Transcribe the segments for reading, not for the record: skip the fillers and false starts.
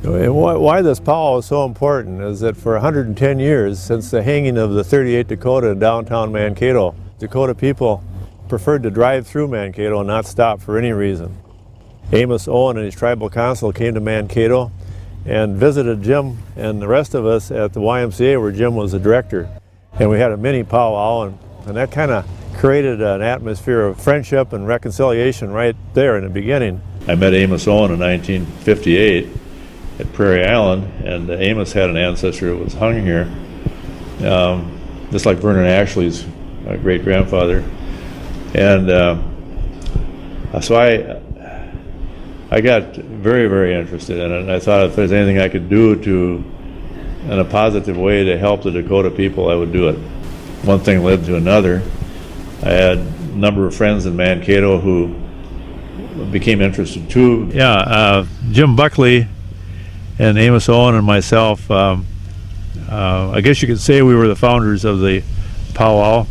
Why this powwow is so important is that for 110 years, since the hanging of the 38 Dakota in downtown Mankato, Dakota people preferred to drive through Mankato and not stop for any reason. Amos, Owen, and his tribal council came to Mankato and visited Jim and the rest of us at the YMCA where Jim was the director. And we had a mini powwow, and that kind of created an atmosphere of friendship and reconciliation right there in the beginning. I met Amos Owen in 1958 at Prairie Island, and Amos had an ancestor that was hung here, just like Vernon Ashley's great-grandfather. And so I got very, very interested in it, and I thought if there's anything I could do in a positive way to help the Dakota people, I would do it. One thing led to another. I had a number of friends in Mankato who became interested too. Yeah, Jim Buckley and Amos Owen and myself, I guess you could say we were the founders of the powwow.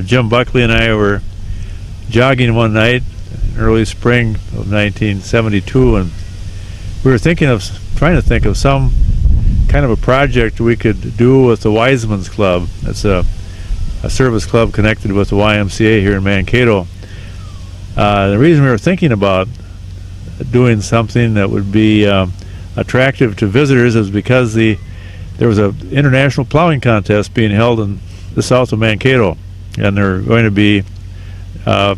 Jim Buckley and I were jogging one night in early spring of 1972, and we were trying to think of some kind of a project we could do with the Wiseman's Club. That's a service club connected with the YMCA here in Mankato. The reason we were thinking about doing something that would be attractive to visitors is because there was an international plowing contest being held in the south of Mankato, and there are going to be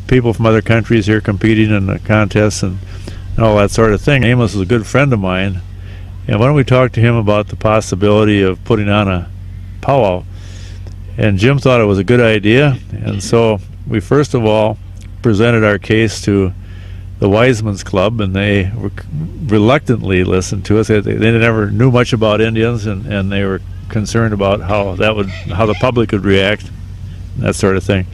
people from other countries here competing in the contest and all that sort of thing. Amos is a good friend of mine, and why don't we talk to him about the possibility of putting on a powwow? And Jim thought it was a good idea, and so we first of all presented our case to the Wiseman's Club, and they reluctantly listened to us. They never knew much about Indians, and they were concerned about how the public would react, that sort of thing.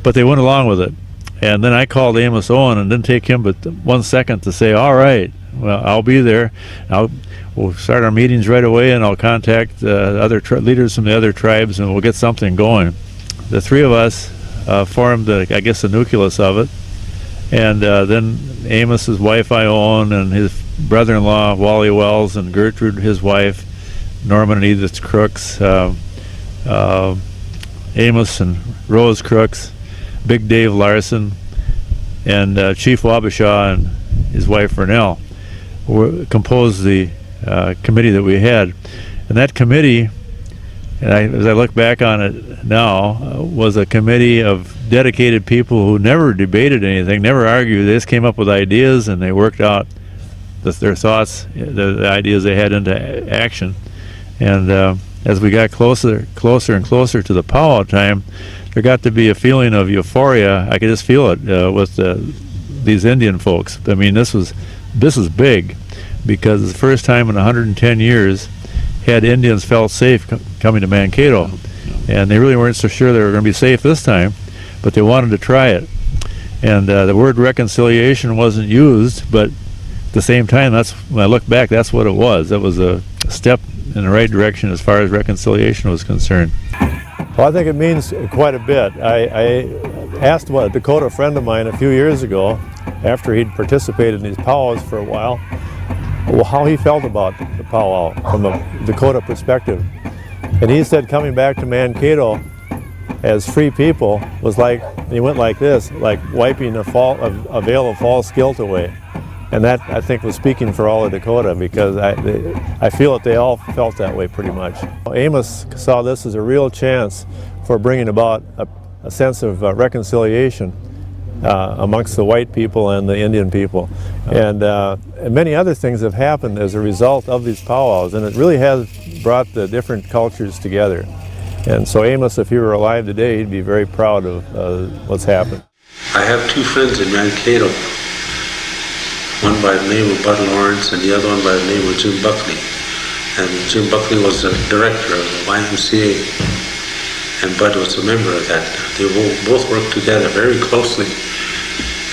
But they went along with it. And then I called Amos Owen, and didn't take him but 1 second to say, all right, well, I'll be there. We'll start our meetings right away, and I'll contact other leaders from the other tribes, and we'll get something going. The three of us formed, the nucleus of it. And then Amos's wife, Owen, and his brother-in-law, Wally Wells, and Gertrude, his wife, Norman and Edith Crooks, Amos and Rose Crooks, Big Dave Larson, and Chief Wabasha and his wife Vernell composed the committee that we had. And that committee, as I look back on it now, was a committee of dedicated people who never debated anything, never argued. They just came up with ideas, and they worked out their thoughts, the ideas they had into action. And as we got closer and closer to the powwow time, there got to be a feeling of euphoria. I could just feel it with these Indian folks. I mean, this is big, because it's the first time in 110 years had Indians felt safe coming to Mankato. And they really weren't so sure they were going to be safe this time, but they wanted to try it. And the word reconciliation wasn't used, but at the same time, when I look back, that's what it was. It was a step in the right direction as far as reconciliation was concerned. Well, I think it means quite a bit. I asked a Dakota friend of mine a few years ago, after he'd participated in these powwows for a while, how he felt about the powwow from a Dakota perspective. And he said coming back to Mankato as free people was like, he went like this, like wiping a veil of false guilt away. And that, I think, was speaking for all of Dakota, because I feel that they all felt that way pretty much. Amos saw this as a real chance for bringing about a sense of reconciliation amongst the white people and the Indian people. And many other things have happened as a result of these powwows, and it really has brought the different cultures together. And so Amos, if he were alive today, he'd be very proud of what's happened. I have two friends in Mankato, one by the name of Bud Lawrence and the other one by the name of Jim Buckley. And Jim Buckley was the director of the YMCA, and Bud was a member of that. They both worked together very closely,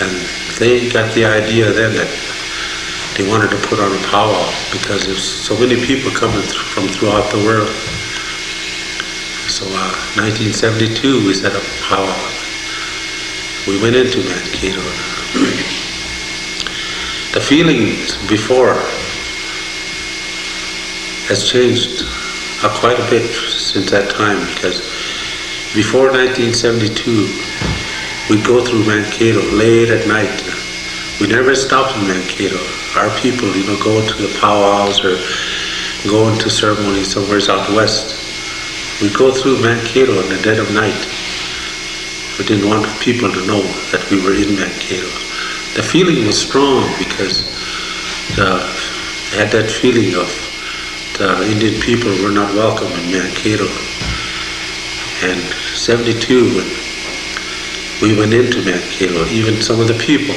and they got the idea then that they wanted to put on a powwow because there's so many people coming from throughout the world. So 1972 we set up a powwow. We went into Mankato. The feelings before has changed quite a bit since that time, because before 1972, we'd go through Mankato late at night. We never stopped in Mankato. Our people, go to the powwows or go into ceremonies somewhere out west. We'd go through Mankato in the dead of night. We didn't want people to know that we were in Mankato. The feeling was strong because they had that feeling of the Indian people were not welcome in Mankato. And 72, when we went into Mankato, even some of the people,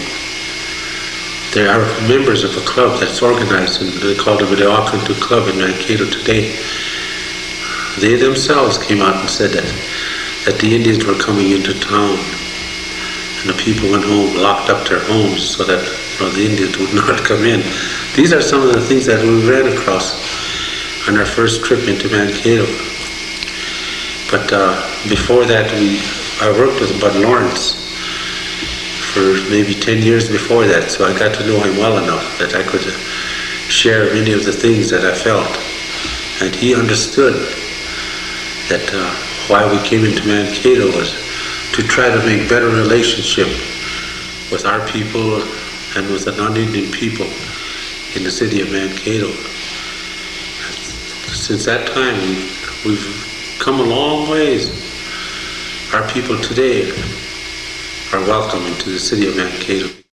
they are members of a club that's organized, and they call it the Mankato Club in Mankato today. They themselves came out and said that the Indians were coming into town, and the people went home, locked up their homes so that the Indians would not come in. These are some of the things that we ran across on our first trip into Mankato. But before that, I worked with Bud Lawrence for maybe 10 years before that, so I got to know him well enough that I could share many of the things that I felt. And he understood that why we came into Mankato was to try to make better relationship with our people and with the non-Indian people in the city of Mankato. Since that time, we've come a long ways. Our people today are welcome into the city of Mankato.